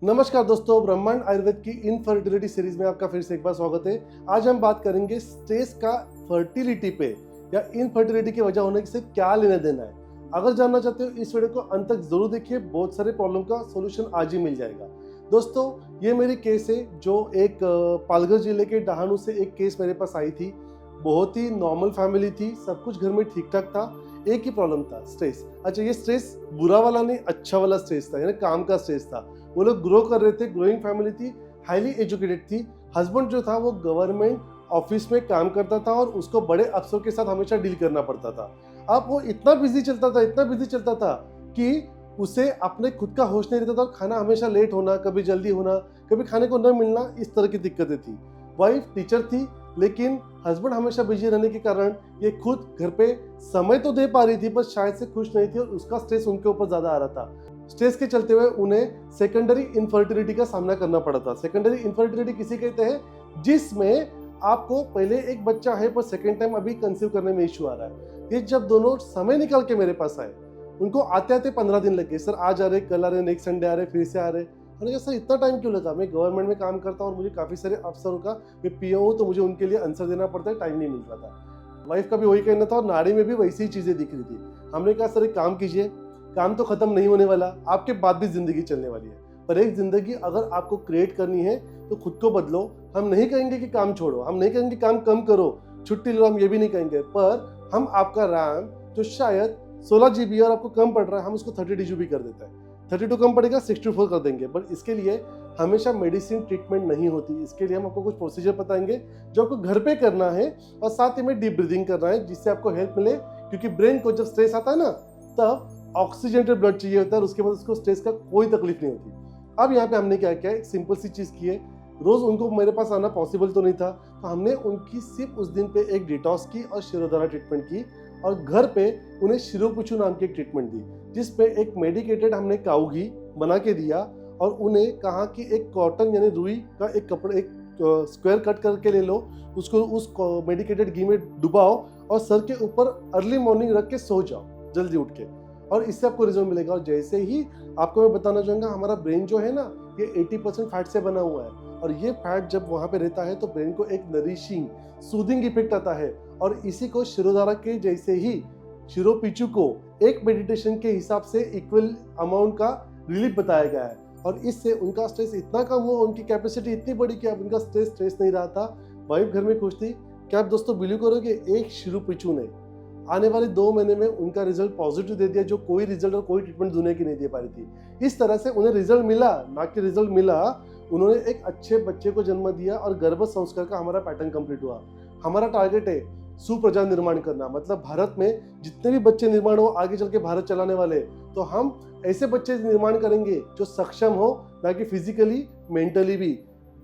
नमस्कार दोस्तों, ब्रह्मांड आयुर्वेद की इनफर्टिलिटी सीरीज में आपका फिर से एक बार स्वागत है। आज हम बात करेंगे स्ट्रेस का फर्टिलिटी पे या इनफर्टिलिटी की वजह होने से क्या लेना देना है। अगर जानना चाहते हो इस वीडियो को अंत तक जरूर देखिए, बहुत सारे प्रॉब्लम का सॉल्यूशन आज ही मिल जाएगा। दोस्तों, ये मेरी केस है जो एक पालघर जिले के डहाणू से एक केस मेरे पास आई थी। बहुत ही नॉर्मल फैमिली थी, सब कुछ घर में ठीक ठाक था। एक ही प्रॉब्लम था, स्ट्रेस। अच्छा, ये स्ट्रेस बुरा वाला नहीं, अच्छा वाला स्ट्रेस था, यानी काम का स्ट्रेस था। वो लोग ग्रो कर रहे थे, ग्रोइंग फैमिली थी, हाईली एजुकेटेड थी। हस्बैंड जो था वो गवर्नमेंट ऑफिस में काम करता था और उसको बड़े अफसर के साथ हमेशा डील करना पड़ता था। अब वो इतना बिजी चलता था कि उसे अपने खुद का होश नहीं रहता था और खाना हमेशा लेट होना, कभी जल्दी होना, कभी खाने को न मिलना, इस तरह की दिक्कतें थी। वाइफ टीचर थी, लेकिन हस्बैंड हमेशा बिजी रहने के कारण ये खुद घर पे समय तो दे पा रही थी, पर शायद से खुश नहीं थी और उसका स्ट्रेस उनके ऊपर ज्यादा आ रहा था। स्ट्रेस के चलते हुए उन्हें सेकेंडरी इनफर्टिलिटी का सामना करना पड़ा था। सेकेंडरी इनफर्टिलिटी किसे कहते हैं? जिसमें आपको पहले एक बच्चा है पर सेकेंड टाइम अभी कंसीव करने में इश्यू आ रहा है। ये जब दोनों समय निकाल के मेरे पास आए, उनको आते आते 15 दिन लग गए। सर आज आ रहे, कल आ रहे, नेक्स्ट संडे आ रहे, फिर से आ रहे। मैंने कहा सर इतना टाइम क्यों लगा? मैं गवर्नमेंट में काम करता हूँ और मुझे काफी सारे अफसरों का, मैं पीओ हूँ तो मुझे उनके लिए आंसर देना पड़ता है, टाइम नहीं मिल रहा था। वाइफ का भी वही कहना था और नाड़ी में भी वैसी ही चीजें दिख रही थी। हमने कहा सर एक काम कीजिए, काम तो खत्म नहीं होने वाला, आपके बाद भी जिंदगी चलने वाली है, पर एक जिंदगी अगर आपको क्रिएट करनी है तो खुद को बदलो। हम नहीं कहेंगे कि काम छोड़ो, हम नहीं कहेंगे काम कम करो, छुट्टी लो, हम ये भी नहीं कहेंगे, पर हम आपका रैम जो शायद 16 GB और आपको कम पड़ रहा है, हम उसको 30 GB कर देते हैं। 32 कम पड़ेगा, 64 कर देंगे। बट इसके लिए हमेशा मेडिसिन ट्रीटमेंट नहीं होती। इसके लिए हम आपको कुछ प्रोसीजर बताएंगे जो आपको घर पे करना है और साथ ही में डीप ब्रीदिंग करना है, जिससे आपको हेल्प मिले। क्योंकि ब्रेन को जब स्ट्रेस आता है ना, तब ऑक्सीजनेटेड ब्लड चाहिए होता है और उसके बाद उसको स्ट्रेस का कोई तकलीफ नहीं होती। अब यहाँ पे हमने क्या किया, एक सिंपल सी चीज की है। रोज उनको मेरे पास आना पॉसिबल तो नहीं था, तो हमने उनकी सिर्फ उस दिन पे एक डिटॉक्स की और शिरोधारा ट्रीटमेंट की और घर पे उन्हें शिरोपिचू नाम की एक ट्रीटमेंट दी, जिसपे एक मेडिकेटेड हमने काऊ घी बना के दिया और उन्हें कहा कि एक कॉटन यानी रुई का एक कपड़ा, एक स्क्वायर कट करके ले लो, उसको उस मेडिकेटेड घी में डुबाओ और सर के ऊपर अर्ली मॉर्निंग रख के सो जाओ जल्दी उठ के, और इससे आपको रिजल्ट मिलेगा। और जैसे ही आपको मैं बताना चाहूँगा, हमारा ब्रेन जो है ना, ये 80% फैट से बना हुआ है और ये फैट जब वहाँ पे रहता है तो ब्रेन को एक नरिशिंग सूदिंग इफेक्ट आता है। और इसी को शिरोधारा के जैसे ही शिरोपिचू को एक मेडिटेशन के हिसाब से इक्वल अमाउंट का रिलीफ बताया गया है और इससे उनका स्ट्रेस इतना कम हुआ, उनकी कैपेसिटी इतनी बड़ी कि अब उनका स्ट्रेस नहीं रहा था। वाइफ घर में खुश थी। क्या आप दोस्तों बिलीव करोगे, एक शिरोपिचू ने आने वाले 2 महीने में उनका रिजल्ट पॉजिटिव दे दिया, जो कोई रिजल्ट और कोई ट्रीटमेंट दुनिया की नहीं दे पा रही थी। इस तरह से उन्हें रिजल्ट मिला, ना कि रिजल्ट मिला, उन्होंने एक अच्छे बच्चे को जन्म दिया और गर्भ संस्कार का हमारा पैटर्न कंप्लीट हुआ। हमारा टारगेट है सुप्रजा निर्माण करना, मतलब भारत में जितने भी बच्चे निर्माण हो, आगे चल के भारत चलाने वाले, तो हम ऐसे बच्चे निर्माण करेंगे जो सक्षम हो, ना कि फिजिकली मेंटली भी।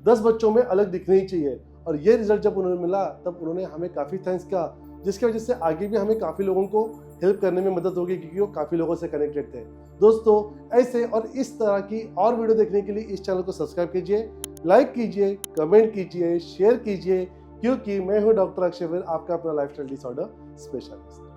10 बच्चों में अलग दिखने ही चाहिए। और ये रिजल्ट जब उन्हें मिला तब उन्होंने हमें काफी थैंक्स किया, जिसकी वजह से आगे भी हमें काफी लोगों को हेल्प करने में मदद होगी, क्योंकि वो काफी लोगों से कनेक्टेड थे। दोस्तों, ऐसे और इस तरह की और वीडियो देखने के लिए इस चैनल को सब्सक्राइब कीजिए, लाइक कीजिए, कमेंट कीजिए, शेयर कीजिए, क्योंकि मैं हूं डॉक्टर अक्षय वीर, आपका अपना लाइफस्टाइल डिसऑर्डर स्पेशलिस्ट।